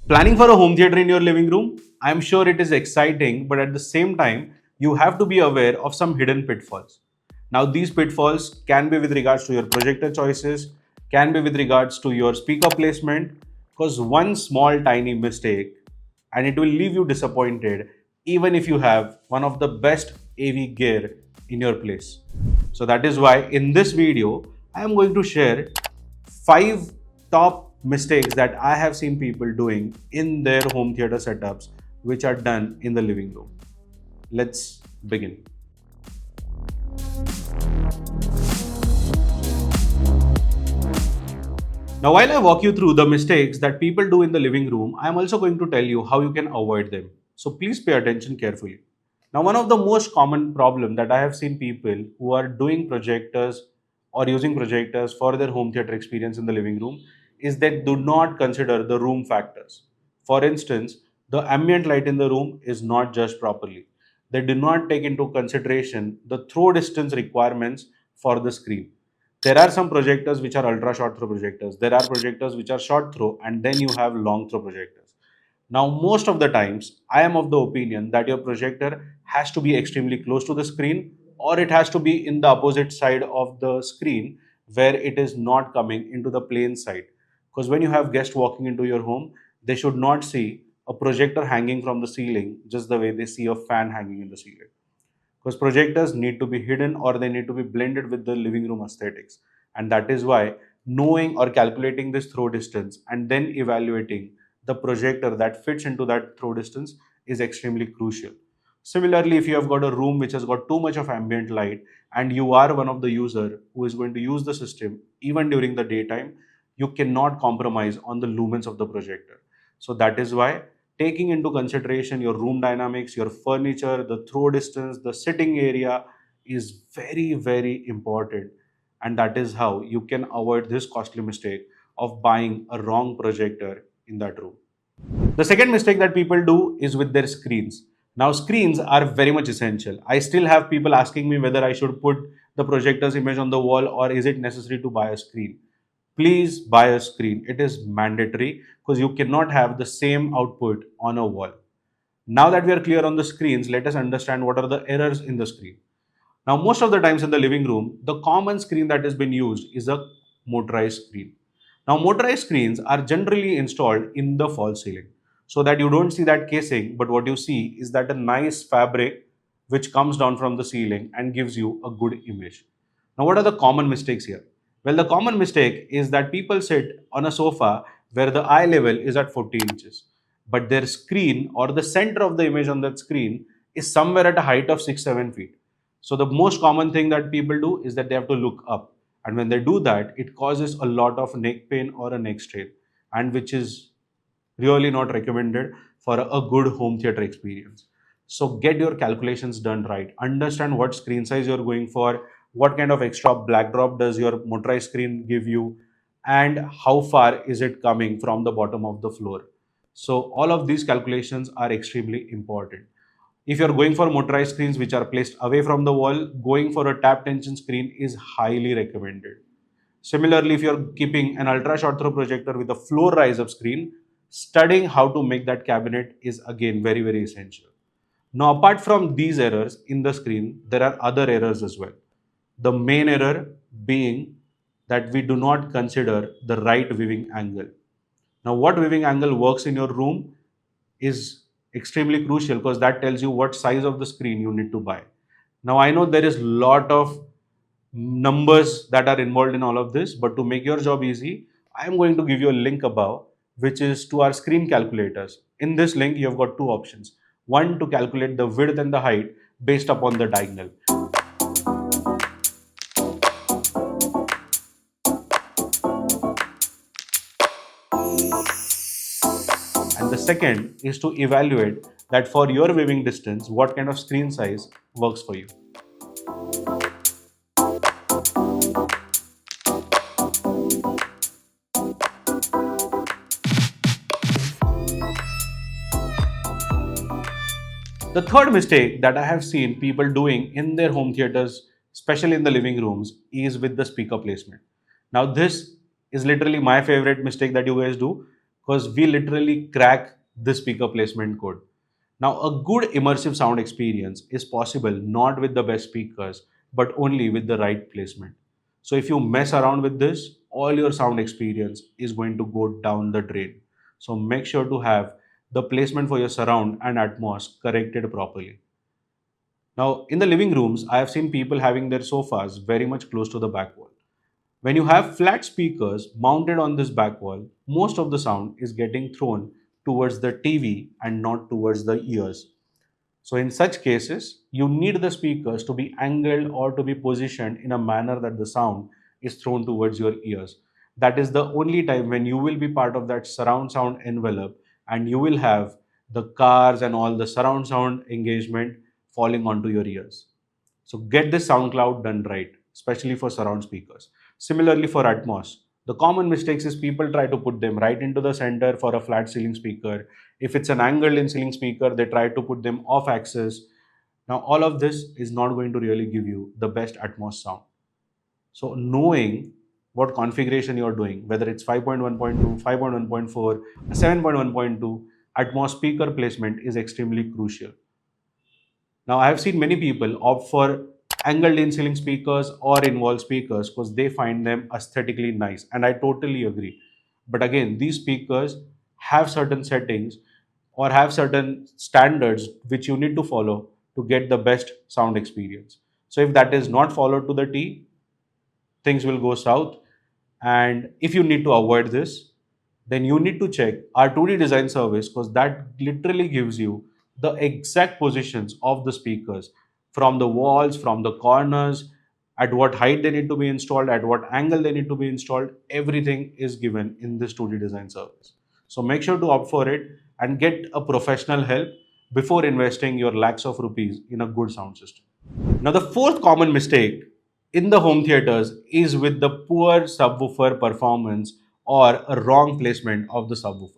Planning for a home theater in your living room, I'm sure it is exciting, but at the same time, you have to be aware of some hidden pitfalls. Now, these pitfalls can be with regards to your projector choices, can be with regards to your speaker placement, because one small tiny mistake and it will leave you disappointed even if you have one of the best AV gear in your place. So that is why in this video, I am going to share 5 top mistakes that I have seen people doing in their home theater setups, which are done in the living room. Let's begin. Now, while I walk you through the mistakes that people do in the living room, I am also going to tell you how you can avoid them. So please pay attention carefully. Now, one of the most common problem that I have seen people who are doing projectors or using projectors for their home theater experience in the living room is they do not consider the room factors. For instance, the ambient light in the room is not judged properly. They do not take into consideration the throw distance requirements for the screen. There are some projectors which are ultra short throw projectors. There are projectors which are short throw, and then you have long throw projectors. Now, most of the times, I am of the opinion that your projector has to be extremely close to the screen, or it has to be in the opposite side of the screen where it is not coming into the plain side. Because when you have guests walking into your home, they should not see a projector hanging from the ceiling just the way they see a fan hanging in the ceiling, because projectors need to be hidden or they need to be blended with the living room aesthetics. And that is why knowing or calculating this throw distance and then evaluating the projector that fits into that throw distance is extremely crucial. Similarly, if you have got a room which has got too much of ambient light and you are one of the user who is going to use the system even during the daytime, you cannot compromise on the lumens of the projector. So that is why taking into consideration your room dynamics, your furniture, the throw distance, the sitting area is very, very important. And that is how you can avoid this costly mistake of buying a wrong projector in that room. The second mistake that people do is with their screens. Now, screens are very much essential. I still have people asking me whether I should put the projector's image on the wall or is it necessary to buy a screen. Please buy a screen. It is mandatory because you cannot have the same output on a wall. Now that we are clear on the screens, let us understand what are the errors in the screen. Now, most of the times in the living room, the common screen that has been used is a motorized screen. Now, motorized screens are generally installed in the false ceiling so that you don't see that casing, but what you see is that a nice fabric which comes down from the ceiling and gives you a good image. Now, what are the common mistakes here? Well, the common mistake is that people sit on a sofa where the eye level is at 40 inches, but their screen or the center of the image on that screen is somewhere at a height of 6 7 feet. So, the most common thing that people do is that they have to look up. And when they do that, it causes a lot of neck pain or a neck strain, and which is really not recommended for a good home theater experience. So get your calculations done right. Understand what screen size you're going for, what kind of extra backdrop does your motorized screen give you, and how far is it coming from the bottom of the floor. So all of these calculations are extremely important. If you're going for motorized screens which are placed away from the wall, going for a tap tension screen is highly recommended. Similarly, if you're keeping an ultra short throw projector with a floor rise up screen, studying how to make that cabinet is again very, very essential. Now, apart from these errors in the screen, there are other errors as well. The main error being that we do not consider the right viewing angle. Now, what viewing angle works in your room is extremely crucial because that tells you what size of the screen you need to buy. Now, I know there is a lot of numbers that are involved in all of this, but to make your job easy, I am going to give you a link above, which is to our screen calculators. In this link, you have got two options. One, to calculate the width and the height based upon the diagonal. And the second is to evaluate that for your viewing distance, what kind of screen size works for you. The third mistake that I have seen people doing in their home theaters, especially in the living rooms, is with the speaker placement. Now, this is literally my favorite mistake that you guys do, because we literally crack the speaker placement code. Now, a good immersive sound experience is possible not with the best speakers, but only with the right placement. So, if you mess around with this, all your sound experience is going to go down the drain. So, make sure to have the placement for your surround and Atmos corrected properly. Now, in the living rooms, I have seen people having their sofas very much close to the back wall. When you have flat speakers mounted on this back wall, most of the sound is getting thrown towards the TV and not towards the ears. So, in such cases, you need the speakers to be angled or to be positioned in a manner that the sound is thrown towards your ears. That is the only time when you will be part of that surround sound envelope and you will have the cars and all the surround sound engagement falling onto your ears. So get this sound cloud done right, especially for surround speakers. Similarly for Atmos, the common mistakes is people try to put them right into the center for a flat ceiling speaker. If it's an angled in ceiling speaker, they try to put them off axis. Now all of this is not going to really give you the best Atmos sound. So knowing what configuration you're doing, whether it's 5.1.2, 5.1.4, 7.1.2, Atmos speaker placement is extremely crucial. Now, I have seen many people opt for angled in ceiling speakers or involved speakers because they find them aesthetically nice, and I totally agree. But again, these speakers have certain settings or have certain standards which you need to follow to get the best sound experience. So, if that is not followed to the T, things will go south. And if you need to avoid this, then you need to check our 2D design service because that literally gives you the exact positions of the speakers from the walls, from the corners, at what height they need to be installed, at what angle they need to be installed. Everything is given in this 2D design service. So make sure to opt for it and get a professional help before investing your lakhs of rupees in a good sound system. Now, the fourth common mistake in the home theaters is with the poor subwoofer performance or a wrong placement of the subwoofers.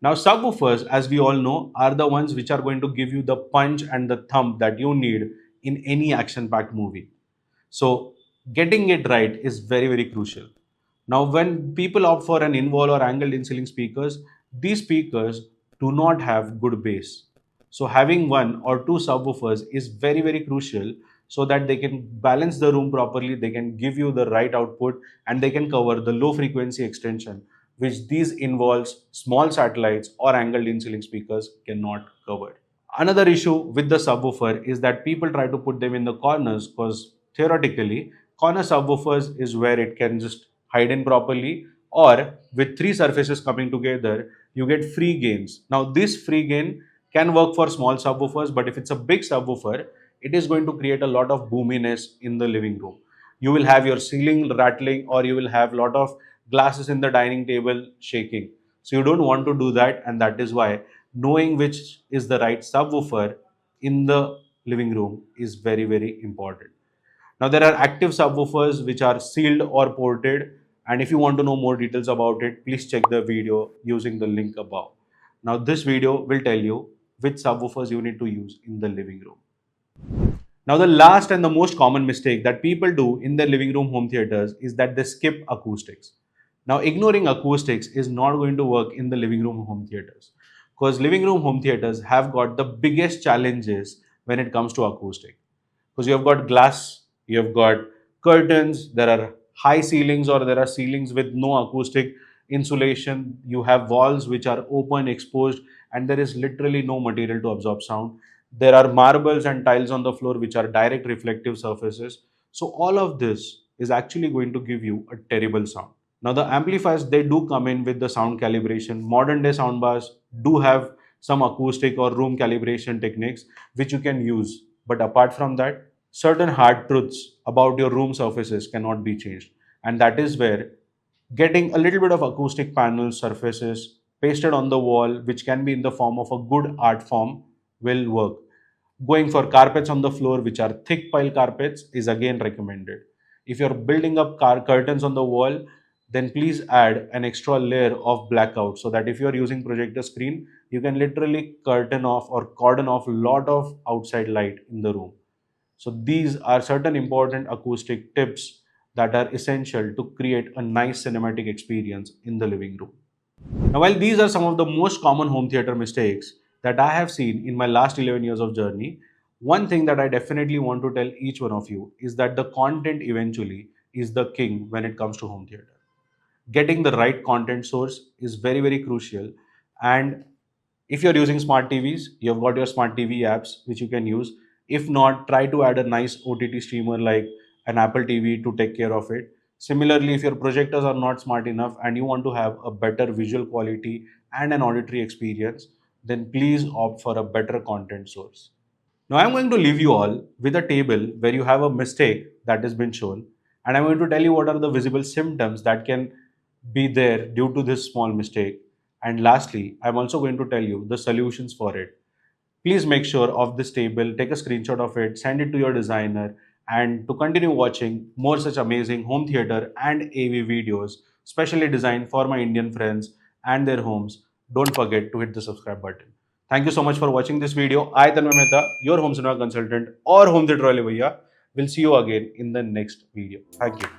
Now, subwoofers, as we all know, are the ones which are going to give you the punch and the thump that you need in any action packed movie. So, getting it right is very, very crucial. Now, when people opt for an in-wall or angled in-ceiling speakers, these speakers do not have good bass. So, having one or two subwoofers is very, very crucial so that they can balance the room properly, they can give you the right output, and they can cover the low frequency extension, which these involves small satellites or angled in-ceiling speakers cannot cover. Another issue with the subwoofer is that people try to put them in the corners because theoretically, corner subwoofers is where it can just hide in properly, or with three surfaces coming together, you get free gains. Now, this free gain can work for small subwoofers, but if it's a big subwoofer, it is going to create a lot of boominess in the living room. You will have your ceiling rattling, or you will have a lot of glasses in the dining table shaking. So, you don't want to do that, and that is why knowing which is the right subwoofer in the living room is very, very important. Now, there are active subwoofers which are sealed or ported, and if you want to know more details about it, please check the video using the link above. Now, this video will tell you which subwoofers you need to use in the living room. Now, the last and the most common mistake that people do in their living room home theaters is that they skip acoustics. Now, ignoring acoustics is not going to work in the living room home theaters because living room home theaters have got the biggest challenges when it comes to acoustic. Because you have got glass, you have got curtains, there are high ceilings or there are ceilings with no acoustic insulation, you have walls which are open, exposed, and there is literally no material to absorb sound. There are marbles and tiles on the floor which are direct reflective surfaces. So all of this is actually going to give you a terrible sound. Now the amplifiers, they do come in with the sound calibration. Modern day soundbars do have some acoustic or room calibration techniques which you can use. But apart from that, certain hard truths about your room surfaces cannot be changed. And that is where getting a little bit of acoustic panel surfaces pasted on the wall, which can be in the form of a good art form, will work. Going for carpets on the floor, which are thick pile carpets, is again recommended. If you're building up curtains on the wall, then please add an extra layer of blackout so that if you're using projector screen, you can literally curtain off or cordon off a lot of outside light in the room. So these are certain important acoustic tips that are essential to create a nice cinematic experience in the living room. Now, while these are some of the most common home theater mistakes that I have seen in my last 11 years of journey, one thing that I definitely want to tell each one of you is that the content eventually is the king when it comes to home theater. Getting the right content source is very, very crucial. And if you're using smart TVs, you've got your smart TV apps which you can use. If not, try to add a nice OTT streamer like an Apple TV to take care of it. Similarly, if your projectors are not smart enough and you want to have a better visual quality and an auditory experience, then please opt for a better content source. Now I'm going to leave you all with a table where you have a mistake that has been shown, and I'm going to tell you what are the visible symptoms that can be there due to this small mistake. And lastly, I'm also going to tell you the solutions for it. Please make sure of this table, take a screenshot of it, send it to your designer, and to continue watching more such amazing home theater and AV videos, specially designed for my Indian friends and their homes, don't forget to hit the subscribe button. Thank you so much for watching this video. I, Tanmay Mehta, your home cinema consultant or home theater wale bhaiya, will see you again in the next video. Thank you.